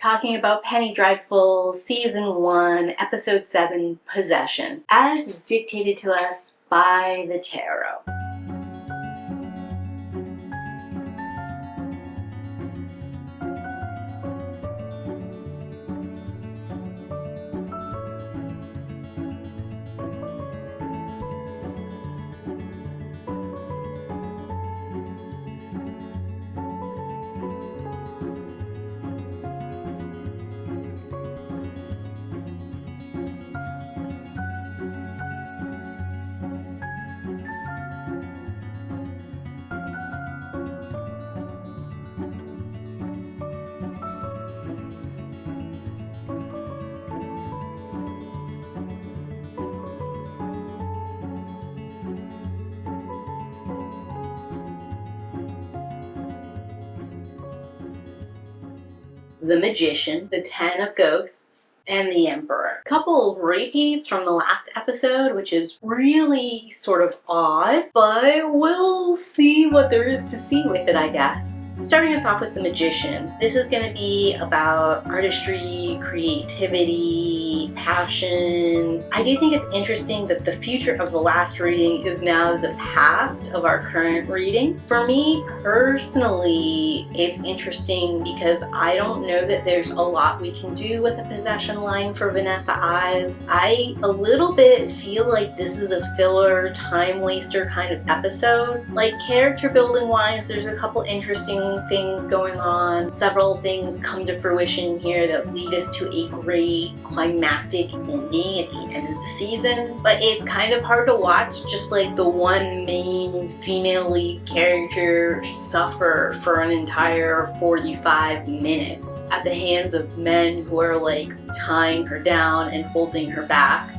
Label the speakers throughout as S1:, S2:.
S1: talking about Penny Dreadful Season 1, Episode 7, Possession, as dictated to us by the tarot. The Magician, the Ten of Ghosts, and the Emperor. A couple of repeats from the last episode, which is really sort of odd, but we'll see what there is to see with it, I guess. Starting us off with the Magician. This is going to be about artistry, creativity, passion. I do think it's interesting that the future of the last reading is now the past of our current reading. For me personally, it's interesting because I don't know that there's a lot we can do with a possession line for Vanessa Ives. I a little bit feel like this is a filler, time waster kind of episode. Like, character building wise, there's a couple interesting things going on. Several things come to fruition here that lead us to a great climactic ending at the end of the season. But it's kind of hard to watch just like the one main female lead character suffer for an entire 45 minutes at the hands of men who are like tying her down and holding her back.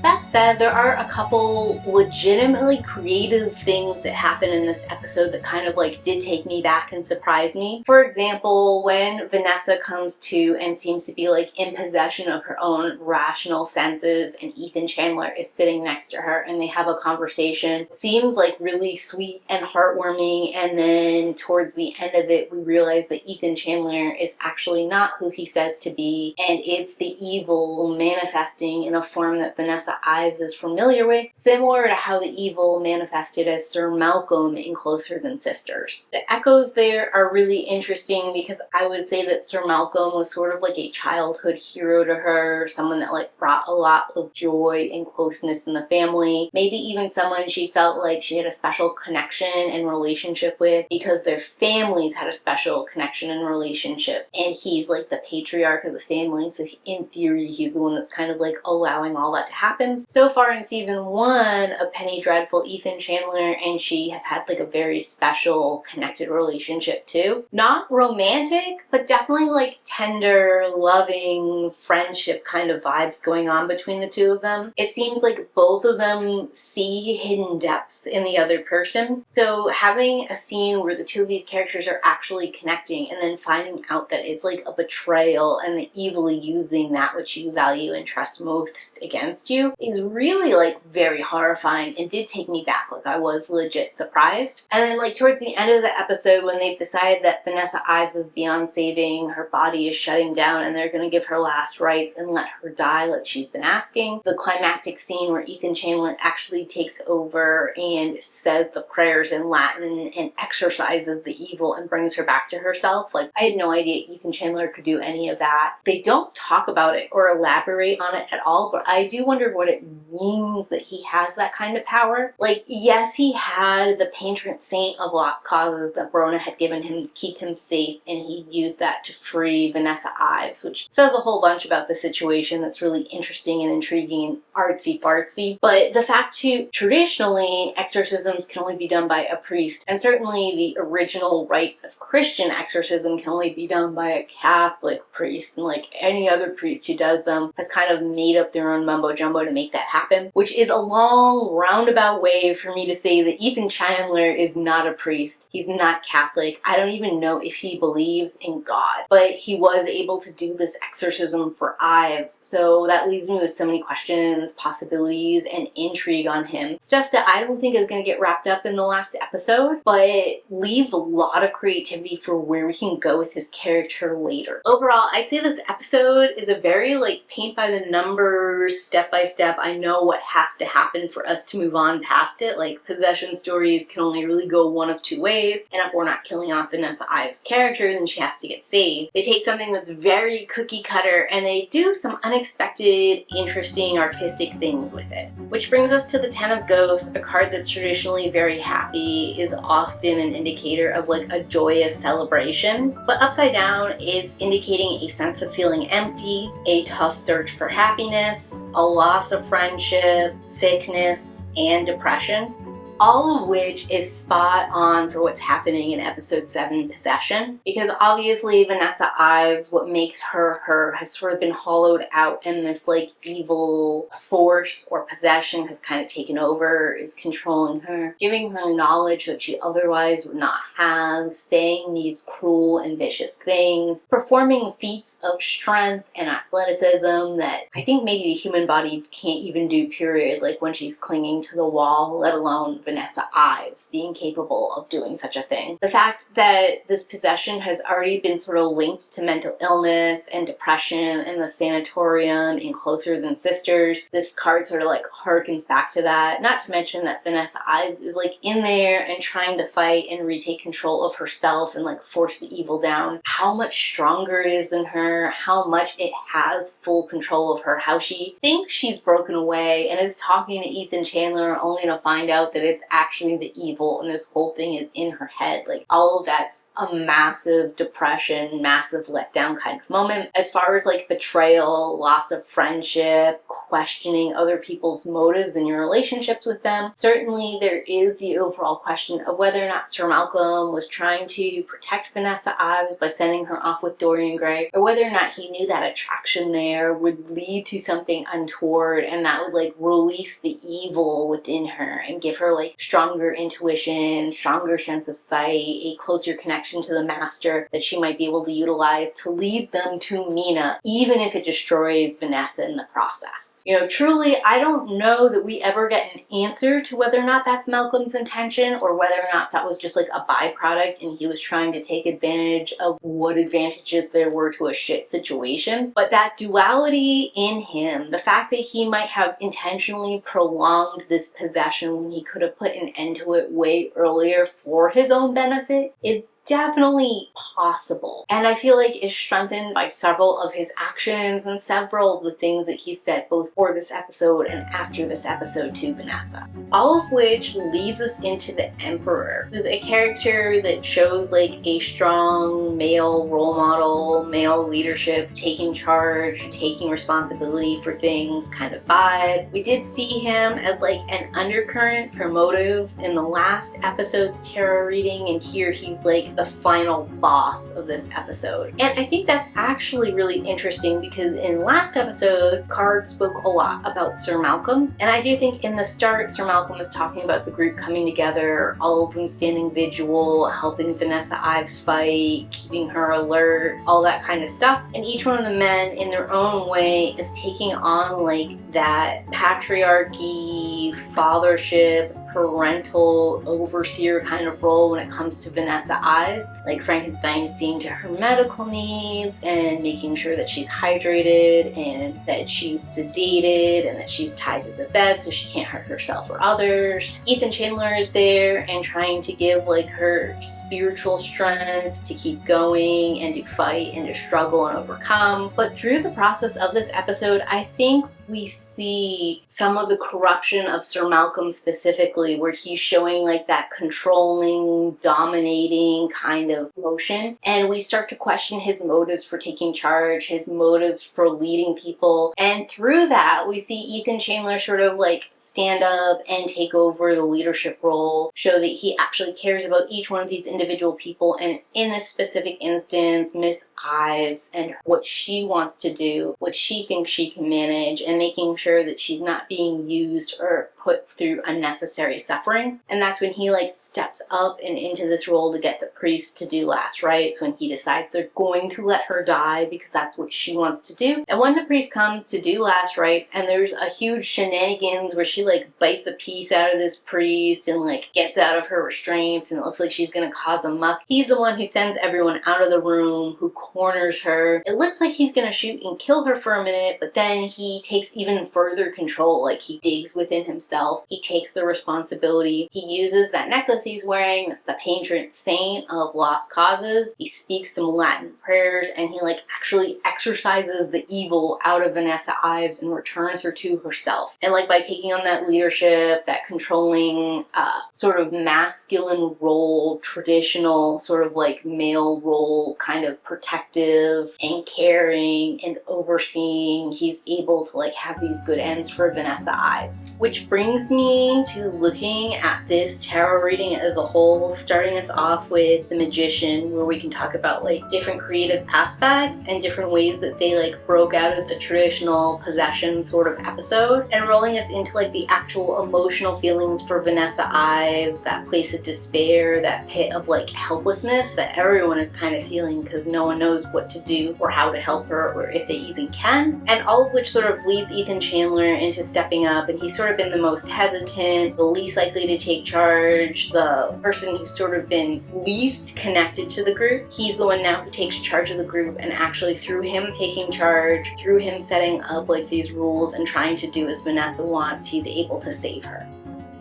S1: That said, there are a couple legitimately creative things that happen in this episode that kind of like did take me back and surprise me. For example, when Vanessa comes to and seems to be like in possession of her own rational senses and Ethan Chandler is sitting next to her and they have a conversation. It seems like really sweet and heartwarming, and then towards the end of it we realize that Ethan Chandler is actually not who he says to be, and it's the evil manifesting in a form that Vanessa Ives is familiar with, similar to how the evil manifested as Sir Malcolm in Closer Than Sisters. The echoes there are really interesting because I would say that Sir Malcolm was sort of like a childhood hero to her, someone that like brought a lot of joy and closeness in the family, maybe even someone she felt like she had a special connection and relationship with because their families had a special connection and relationship, and he's like the patriarch of the family, so in theory he's the one that's kind of like allowing all that to happen. So far in season 1 of Penny Dreadful, Ethan Chandler and she have had like a very special connected relationship too. Not romantic, but definitely like tender, loving, friendship kind of vibes going on between the two of them. It seems like both of them see hidden depths in the other person. So having a scene where the two of these characters are actually connecting and then finding out that it's like a betrayal and the evilly using that which you value and trust most against you is really like very horrifying and did take me back. Like, I was legit surprised. And then like towards the end of the episode when they've decided that Vanessa Ives is beyond saving, her body is shutting down and they're gonna give her last rites and let her die like she's been asking. The climactic scene where Ethan Chandler actually takes over and says the prayers in Latin and exorcises the evil and brings her back to herself. Like, I had no idea Ethan Chandler could do any of that. They don't talk about it or elaborate on it at all, but I do wonder what it means that he has that kind of power. Like, yes, he had the patron saint of lost causes that Brona had given him to keep him safe, and he used that to free Vanessa Ives, which says a whole bunch about the situation that's really interesting and intriguing and artsy-fartsy. But the fact too, traditionally, exorcisms can only be done by a priest, and certainly the original rites of Christian exorcism can only be done by a Catholic priest, and like any other priest who does them has kind of made up their own mumbo-jumbo to to make that happen, which is a long roundabout way for me to say that Ethan Chandler is not a priest. He's not Catholic. I don't even know if he believes in God, but he was able to do this exorcism for Ives, so that leaves me with so many questions, possibilities, and intrigue on him. Stuff that I don't think is going to get wrapped up in the last episode, but it leaves a lot of creativity for where we can go with his character later. Overall, I'd say this episode is a very like paint by the numbers, step by step. I know what has to happen for us to move on past it. Like, possession stories can only really go one of two ways, and if we're not killing off Vanessa Ives' character, then she has to get saved. They take something that's very cookie cutter and they do some unexpected, interesting, artistic things with it. Which brings us to the Ten of Ghosts, a card that's traditionally very happy, is often an indicator of like a joyous celebration, but upside down it's indicating a sense of feeling empty, a tough search for happiness, a loss of friendship, sickness, and depression. All of which is spot on for what's happening in episode 7, Possession. Because obviously Vanessa Ives, what makes her her, has sort of been hollowed out, and this like evil force or possession has kind of taken over, is controlling her, giving her knowledge that she otherwise would not have, saying these cruel and vicious things, performing feats of strength and athleticism that I think maybe the human body can't even do, period, like when she's clinging to the wall, let alone Vanessa Ives being capable of doing such a thing. The fact that this possession has already been sort of linked to mental illness and depression in the sanatorium in Closer Than Sisters, this card sort of like harkens back to that. Not to mention that Vanessa Ives is like in there and trying to fight and retake control of herself and like force the evil down. How much stronger it is than her, how much it has full control of her, how she thinks she's broken away and is talking to Ethan Chandler only to find out that it's actually the evil and this whole thing is in her head. Like, all of that's a massive depression, massive letdown kind of moment. As far as like betrayal, loss of friendship, questioning other people's motives and your relationships with them, certainly there is the overall question of whether or not Sir Malcolm was trying to protect Vanessa Ives by sending her off with Dorian Gray, or whether or not he knew that attraction there would lead to something untoward and that would like release the evil within her and give her like stronger intuition, stronger sense of sight, a closer connection to the master that she might be able to utilize to lead them to Mina, even if it destroys Vanessa in the process. You know, truly, I don't know that we ever get an answer to whether or not that's Malcolm's intention or whether or not that was just like a byproduct and he was trying to take advantage of what advantages there were to a shit situation. But that duality in him, the fact that he might have intentionally prolonged this possession when he could have put an end to it way earlier for his own benefit, is definitely possible. And I feel like it's strengthened by several of his actions and several of the things that he said both for this episode and after this episode to Vanessa. All of which leads us into the Emperor, who's a character that shows like a strong male role model, male leadership, taking charge, taking responsibility for things kind of vibe. We did see him as like an undercurrent for motives in the last episode's tarot reading, and here he's like the final boss of this episode. And I think that's actually really interesting because in last episode, cards spoke a lot about Sir Malcolm, and I do think in the start, Sir Malcolm was talking about the group coming together, all of them standing vigil, helping Vanessa Ives fight, keeping her alert, all that kind of stuff. And each one of the men in their own way is taking on like that patriarchy, fathership, parental overseer kind of role when it comes to Vanessa Ives. Like Frankenstein is seeing to her medical needs and making sure that she's hydrated and that she's sedated and that she's tied to the bed so she can't hurt herself or others. Ethan Chandler is there and trying to give like her spiritual strength to keep going and to fight and to struggle and overcome. But through the process of this episode, I think we see some of the corruption of Sir Malcolm specifically, where he's showing like that controlling, dominating kind of motion. And we start to question his motives for taking charge, his motives for leading people. And through that, we see Ethan Chandler sort of like stand up and take over the leadership role, show that he actually cares about each one of these individual people. And in this specific instance, Miss Ives and what she wants to do, what she thinks she can manage, and making sure that she's not being used or put through unnecessary suffering. And that's when he like steps up and into this role to get the priest to do last rites, when he decides they're going to let her die because that's what she wants to do. And when the priest comes to do last rites, and there's a huge shenanigans where she like bites a piece out of this priest and like gets out of her restraints, and it looks like she's gonna cause a muck. He's the one who sends everyone out of the room, who corners her. It looks like he's gonna shoot and kill her for a minute, but then he takes even further control. Like, he digs within himself. He takes the responsibility. He uses that necklace he's wearing, that's the patron saint of lost causes. He speaks some Latin prayers, and he like actually exorcises the evil out of Vanessa Ives and returns her to herself. And like, by taking on that leadership, that controlling sort of masculine role, traditional sort of like male role, kind of protective and caring and overseeing, he's able to like have these good ends for Vanessa Ives. Which brings me to looking at this tarot reading as a whole, starting us off with the Magician, where we can talk about like different creative aspects and different ways that they like broke out of the traditional possession sort of episode, and rolling us into like the actual emotional feelings for Vanessa Ives, that place of despair, that pit of like helplessness that everyone is kind of feeling because no one knows what to do or how to help her, or if they even can. And all of which sort of leads Ethan Chandler into stepping up, and he's sort of been the most hesitant, the least likely to take charge, the person who's sort of been least connected to the group. He's the one now who takes charge of the group, and actually through him taking charge, through him setting up like these rules and trying to do as Vanessa wants, he's able to save her.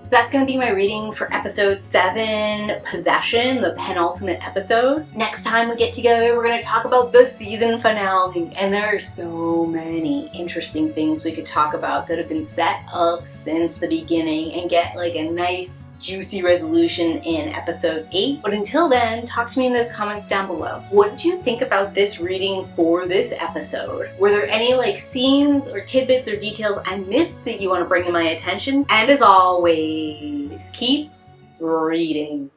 S1: So that's going to be my reading for episode 7, Possession, the penultimate episode. Next time we get together, we're going to talk about the season finale. And there are so many interesting things we could talk about that have been set up since the beginning and get like a nice juicy resolution in episode 8. But until then, talk to me in those comments down below. What did you think about this reading for this episode? Were there any like scenes or tidbits or details I missed that you want to bring to my attention? And as always, keep reading.